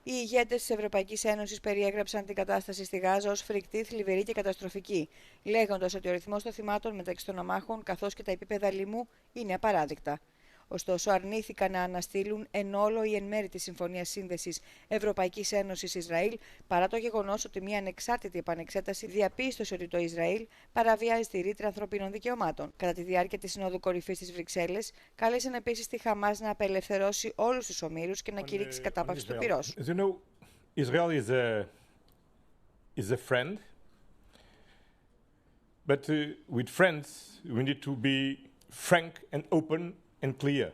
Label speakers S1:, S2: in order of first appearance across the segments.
S1: Οι ηγέτες της Ευρωπαϊκής Ένωσης περιέγραψαν την κατάσταση στη Γάζα ως φρικτή, θλιβερή και καταστροφική, λέγοντας ότι ο αριθμός των θυμάτων μεταξύ των αμάχων καθώς και τα επίπεδα λοιμού είναι απαράδεκτα. Ωστόσο, αρνήθηκαν να αναστείλουν εν όλο ή εν μέρη τη Συμφωνία Σύνδεσης Ευρωπαϊκής Ένωσης Ισραήλ, παρά το γεγονός ότι μια ανεξάρτητη επανεξέταση διαπίστωσε ότι το Ισραήλ παραβιάζει τη ρήτρα ανθρωπίνων δικαιωμάτων. Κατά τη διάρκεια της Συνόδου Κορυφής της Βρυξέλλες, κάλεσαν επίσης τη Χαμάς να απελευθερώσει όλους τους ομήρους και να κηρύξει κατάπαυση του πυρός.
S2: Israel is a friend, but with friends we need to be frank and open and clear.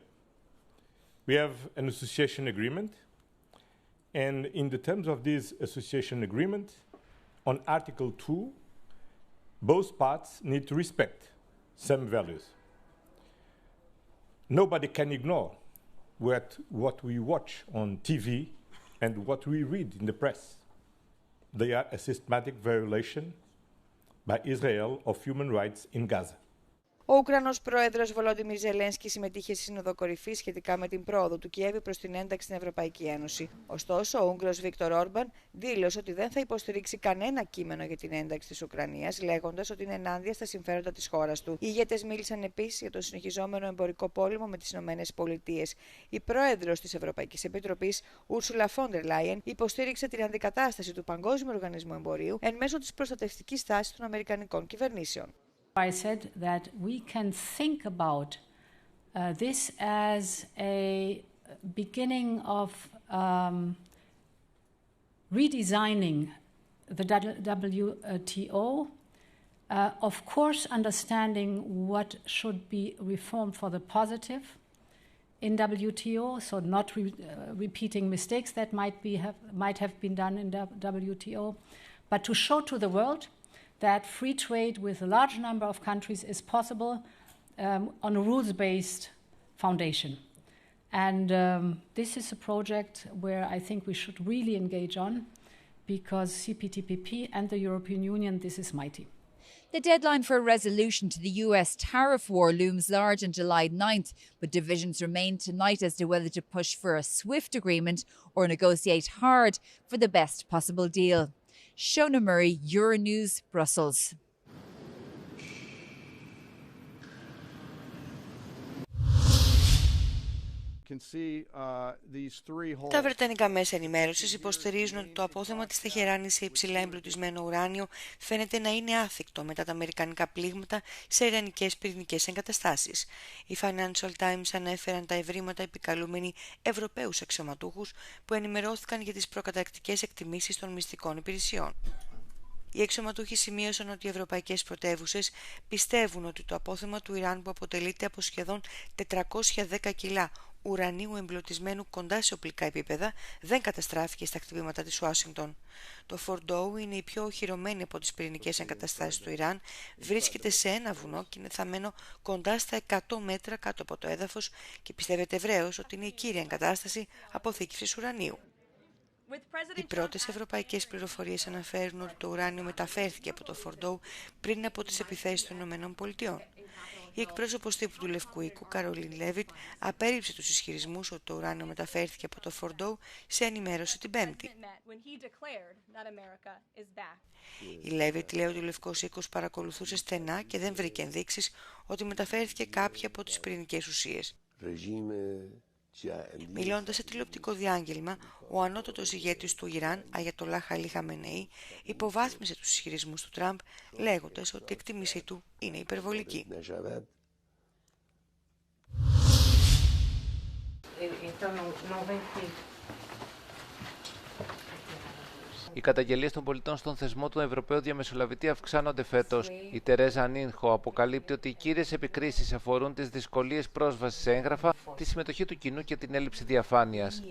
S2: We have an association agreement, and in the terms of this association agreement, on Article 2, both parts need to respect some values. Nobody can ignore what we watch on TV and what we read in the press. They are a systematic violation by Israel of human rights in Gaza.
S1: Ο Ουκρανός πρόεδρος Βολόντιμιρ Ζελένσκι συμμετείχε στη Σύνοδο Κορυφής σχετικά με την πρόοδο του Κιέβη προς την ένταξη στην Ευρωπαϊκή Ένωση. Ωστόσο, ο Ούγγρος Βίκτορ Όρμπαν δήλωσε ότι δεν θα υποστηρίξει κανένα κείμενο για την ένταξη της Ουκρανίας, λέγοντας ότι είναι ενάντια στα συμφέροντα της χώρας του. Οι ηγέτες μίλησαν επίσης για τον συνεχιζόμενο εμπορικό πόλεμο με τις ΗΠΑ. Η πρόεδρος της Ευρωπαϊκής Επιτροπής, Ούρσουλα φον ντερ Λάιεν, υποστήριξε την αντικατάσταση του Παγκόσμιου Οργανισμού Εμπορίου εν μέσω της προστατευτικής τάσης των Αμερικανικών κυβερνήσεων.
S3: I said that we can think about this as a beginning of redesigning the WTO, of course understanding what should be reformed for the positive in WTO, so not repeating mistakes that might have been done in WTO, but to show to the world that free trade with a large number of countries is possible on a rules-based foundation. And this is a project where I think we should really engage on, because CPTPP and the European Union, this is mighty.
S4: The deadline for a resolution to the US tariff war looms large on July 9th, but divisions remain tonight as to whether to push for a swift agreement or negotiate hard for the best possible deal. Shona Murray, Euronews, Brussels.
S1: Τα βρετανικά μέσα ενημέρωσης υποστηρίζουν ότι το απόθεμα της Τεχεράνης σε υψηλά εμπλουτισμένο ουράνιο φαίνεται να είναι άθικτο μετά τα αμερικανικά πλήγματα σε ιρανικές πυρηνικές εγκαταστάσεις. Οι Financial Times ανέφεραν τα ευρήματα επικαλούμενοι Ευρωπαίους αξιωματούχους που ενημερώθηκαν για τις προκαταρκτικές εκτιμήσεις των μυστικών υπηρεσιών. Οι αξιωματούχοι σημείωσαν ότι οι ευρωπαϊκές πρωτεύουσες πιστεύουν ότι το απόθεμα του Ιράν, που αποτελείται από σχεδόν 410 κιλά ουρανίου εμπλουτισμένου κοντά σε οπλικά επίπεδα, δεν καταστράφηκε στα χτυπήματα της Ουάσιγκτον. Το Φορντόου είναι η πιο οχυρωμένη από τις πυρηνικές εγκαταστάσεις του Ιράν, βρίσκεται σε ένα βουνό και είναι θαμμένο κοντά στα 100 μέτρα κάτω από το έδαφος και πιστεύεται ευρέως ότι είναι η κύρια εγκατάσταση αποθήκευσης ουρανίου. Οι πρώτες ευρωπαϊκές πληροφορίες αναφέρουν ότι το ουράνιο μεταφέρθηκε από το Φορντόου πριν από τις επιθέσεις των ΗΠΑ. Η εκπρόσωπος τύπου του Λευκού Οίκου, Καρολίν Λέβιτ, απέρριψε τους ισχυρισμούς ότι το ουράνιο μεταφέρθηκε από το Φορντόου σε ενημέρωση την Πέμπτη. Η Λέβιτ λέει ότι ο Λευκός Οίκος παρακολουθούσε στενά και δεν βρήκε ενδείξεις ότι μεταφέρθηκε κάποια από τις πυρηνικές ουσίες. Μιλώντας σε τηλεοπτικό διάγγελμα, ο ανώτατος ηγέτης του Ιράν, Αγιατολάχ Αλί Χαμενεή, υποβάθμισε τους ισχυρισμούς του Τραμπ, λέγοντας ότι η εκτίμησή του είναι υπερβολική.
S5: Οι καταγγελίες των πολιτών στον θεσμό του Ευρωπαίου Διαμεσολαβητή αυξάνονται φέτος. Η Τερέζα Νίνχο αποκαλύπτει ότι οι κύριες επικρίσεις αφορούν τις δυσκολίες πρόσβασης σε έγγραφα, τη συμμετοχή του κοινού και την έλλειψη διαφάνειας.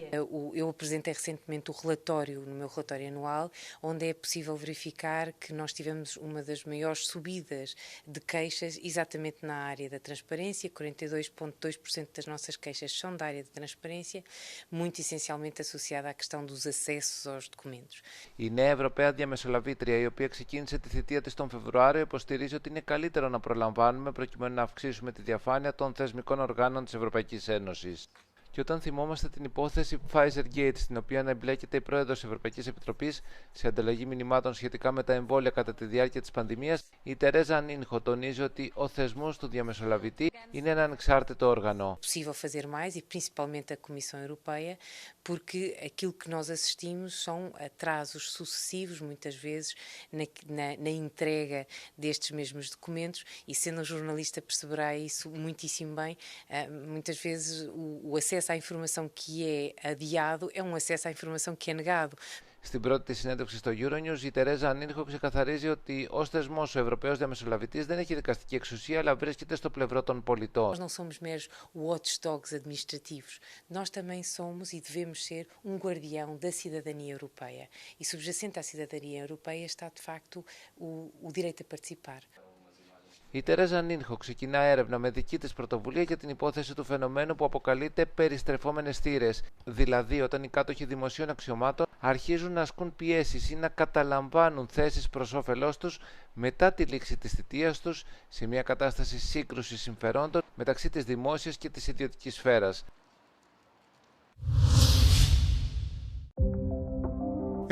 S6: Eu apresentei recentemente o relatório, no meu relatório anual, onde é possível verificar que nós tivemos uma das maiores subidas de queixas exatamente na área da transparência. 42,2% das nossas queixas são da área da transparência, muito essencialmente associada à questão dos acessos aos documentos.
S5: Η νέα Ευρωπαία Διαμεσολαβήτρια, η οποία ξεκίνησε τη θητεία της τον Φεβρουάριο, υποστηρίζει ότι είναι καλύτερο να προλαμβάνουμε προκειμένου να αυξήσουμε τη διαφάνεια των θεσμικών οργάνων της Ευρωπαϊκής Ένωσης. Και Και όταν θυμόμαστε την υπόθεση Pfizer Gate, στην οποία εμπλέκεται η πρόεδρος Ευρωπαϊκής Επιτροπής σε ανταλλαγή μηνυμάτων σχετικά με τα εμβόλια κατά τη διάρκεια της πανδημίας, η Τερέζα Ανίνχο τονίζει ότι ο θεσμός του διαμεσολαβητή είναι ένα ανεξάρτητο όργανο.
S6: Possível fazer mais e principalmente a Comissão Europeia, porque aquilo que nós assistimos são atrasos sucessivos, muitas vezes, na entrega destes mesmos documentos, e sendo um jornalista perceberá isso muitíssimo bem, muitas vezes o acesso à informação que é adiado é um acesso à informação que é negado.
S5: Στην πρώτη της συνέντευξη στο euronews, η Τερέζα Ανίνχο ξεκαθαρίζει ότι ως θεσμός ο Ευρωπαίος Διαμεσολαβητής δεν έχει δικαστική εξουσία, αλλά βρίσκεται στο πλευρό των πολιτών.
S6: Nós não somos meros watchdogs administrativos. Nós também somos e devemos ser um guardião da cidadania europeia. E subjacente à cidadania europeia está, de facto, o direito a participar.
S5: Η Τερέζα Ανίνχο ξεκινά έρευνα με δική της πρωτοβουλία για την υπόθεση του φαινομένου που αποκαλείται περιστρεφόμενες θύρες, δηλαδή όταν οι κάτοχοι δημοσίων αξιωμάτων αρχίζουν να ασκούν πιέσεις ή να καταλαμβάνουν θέσεις προς όφελός τους μετά τη λήξη της θητείας τους σε μια κατάσταση σύγκρουσης συμφερόντων μεταξύ της δημόσιας και της ιδιωτικής σφαίρας.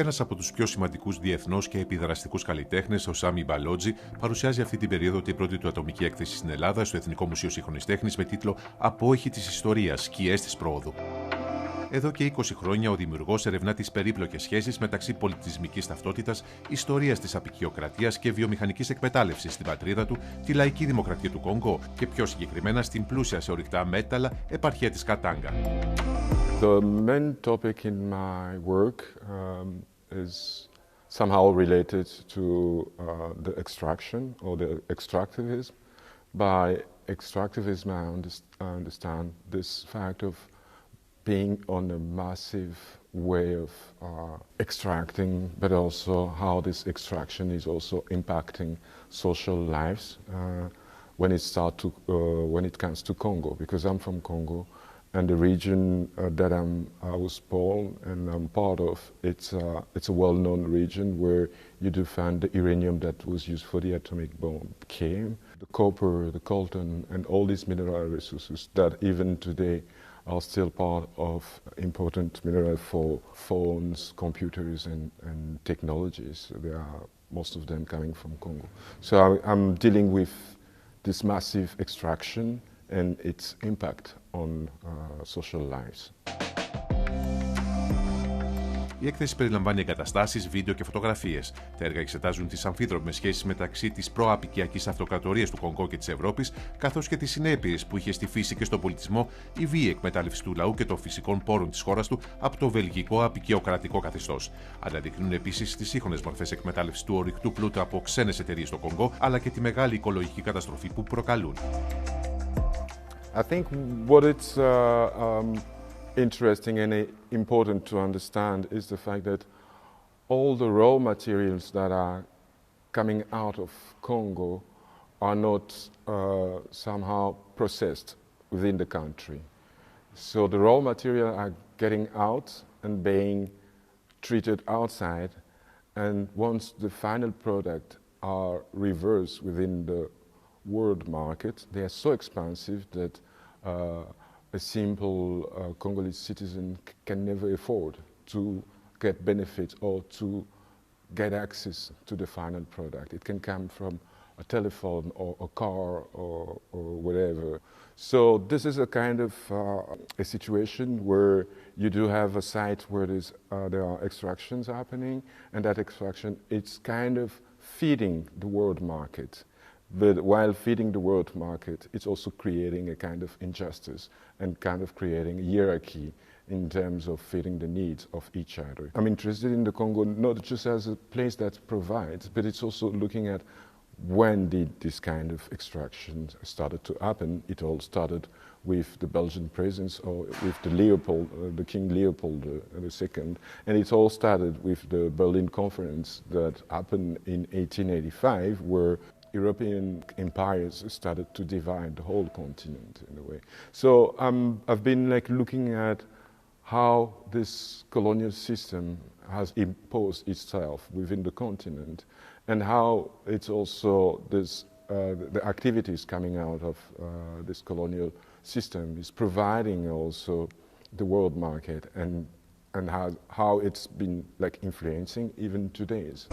S7: Ένας από τους πιο σημαντικούς διεθνώς και επιδραστικούς καλλιτέχνες, ο Σάμι Μπαλότζι, παρουσιάζει αυτή την περίοδο την πρώτη του ατομική έκθεση στην Ελλάδα, στο Εθνικό Μουσείο Σύγχρονης Τέχνης, με τίτλο «Απόϊχοι της Ιστορίας, σκιές της πρόοδου». Εδώ και 20 χρόνια ο δημιουργός ερευνά τις περίπλοκες σχέσεις μεταξύ πολιτισμικής ταυτότητας, ιστορίας της αποικιοκρατίας και βιομηχανικής εκμετάλλευσης στην πατρίδα του, τη λαϊκή δημοκρατία του Κονγκό και πιο συγκεκριμένα στην πλούσια σε ορυκτά μέταλλα επαρχία της Κατάγκα.
S8: The main topic in my work is somehow related to the extraction or the extractivism. By extractivism, I understand this fact of being on a massive way of extracting, but also how this extraction is also impacting social lives when it comes to Congo, because I'm from Congo. And the region that I was born and I'm part of, it's a well-known region where you do find the uranium that was used for the atomic bomb came, the copper, the coltan, and all these mineral resources that even today are still part of important mineral for phones, computers, and technologies. There are most of them coming from Congo. So I'm dealing with this massive extraction and its impact on social lives.
S7: Η έκθεση περιλαμβάνει εγκαταστάσεις, βίντεο και φωτογραφίες. Τα έργα εξετάζουν τις αμφίδρομες σχέσεις μεταξύ της προαπικιακής αυτοκρατορίας του Κονγκό και της Ευρώπης, καθώς και τις συνέπειες που είχε στη φύση και στον πολιτισμό η βίαιη εκμετάλλευση του λαού και των φυσικών πόρων της χώρας του από το βελγικό απικιοκρατικό καθεστώς. Αναδεικνύουν επίσης τις σύγχρονες μορφές εκμετάλλευσης του ορυκτού πλούτου από ξένες εταιρείες στο Κονγκό, αλλά και τη μεγάλη οικολογική καταστροφή που προκαλούν.
S8: I think what it's interesting and important to understand is the fact that all the raw materials that are coming out of Congo are not somehow processed within the country. So the raw material are getting out and being treated outside, and once the final product are reversed within the world market, they are so expensive that a simple Congolese citizen can never afford to get benefit or to get access to the final product. It can come from a telephone or a car or whatever. So this is a kind of a situation where you do have a site where there are extractions happening, and that extraction, it's kind of feeding the world market. But while feeding the world market, it's also creating a kind of injustice and kind of creating a hierarchy in terms of feeding the needs of each other. I'm interested in the Congo not just as a place that provides, but it's also looking at when did this kind of extraction started to happen. It all started with the Belgian presence or with the King Leopold II, and it all started with the Berlin Conference that happened in 1885, where European empires started to divide the whole continent in a way. So I've been looking at how this colonial system has imposed itself within the continent, and how it's also the activities coming out of this colonial system is providing also the world market and how it's been like influencing even today's.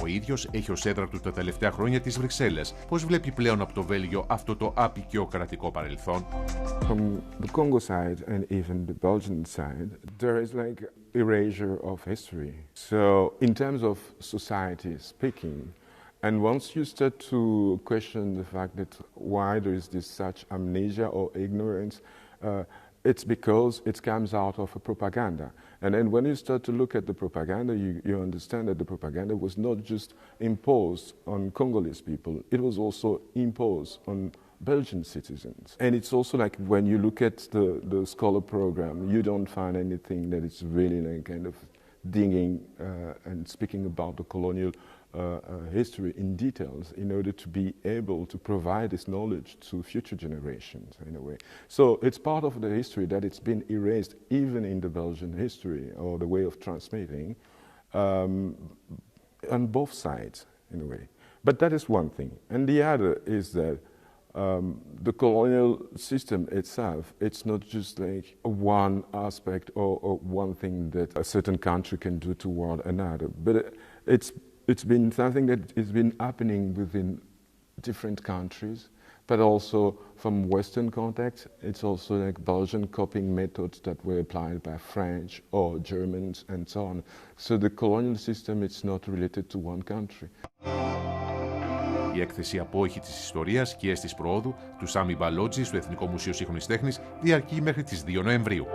S7: Ο ίδιος έχει ως έδρα του τα τελευταία χρόνια τις Βρυξέλλες. Πώς βλέπει πλέον από το Βέλγιο αυτό το απεικιοκρατικό παρελθόν?
S8: From the Congo side and even the Belgian side, there is like erasure of history. So in terms of society speaking, and once you start to question the fact that why there is this such amnesia or ignorance, it's because it comes out of a propaganda. And then when you start to look at the propaganda, you understand that the propaganda was not just imposed on Congolese people, it was also imposed on Belgian citizens. And it's also like when you look at the scholar program, you don't find anything that is really like kind of digging and speaking about the colonial history in details in order to be able to provide this knowledge to future generations in a way. So it's part of the history that it's been erased even in the Belgian history or the way of transmitting on both sides in a way. But that is one thing. And the other is that the colonial system itself, it's not just like one aspect or one thing that a certain country can do toward another, but it's been something that has been happening within different countries, but also from Western context, it's also like Belgian copying methods that were applied by French or Germans and so on. So the colonial system, it's not related to one country.
S7: Η έκθεση «Απόϊχοι της Ιστορίας και της Προόδου» του Σάμι Μπαλότζη στο Εθνικό Μουσείο Σύγχρονης Τέχνης διαρκεί μέχρι τις 2 Νοεμβρίου.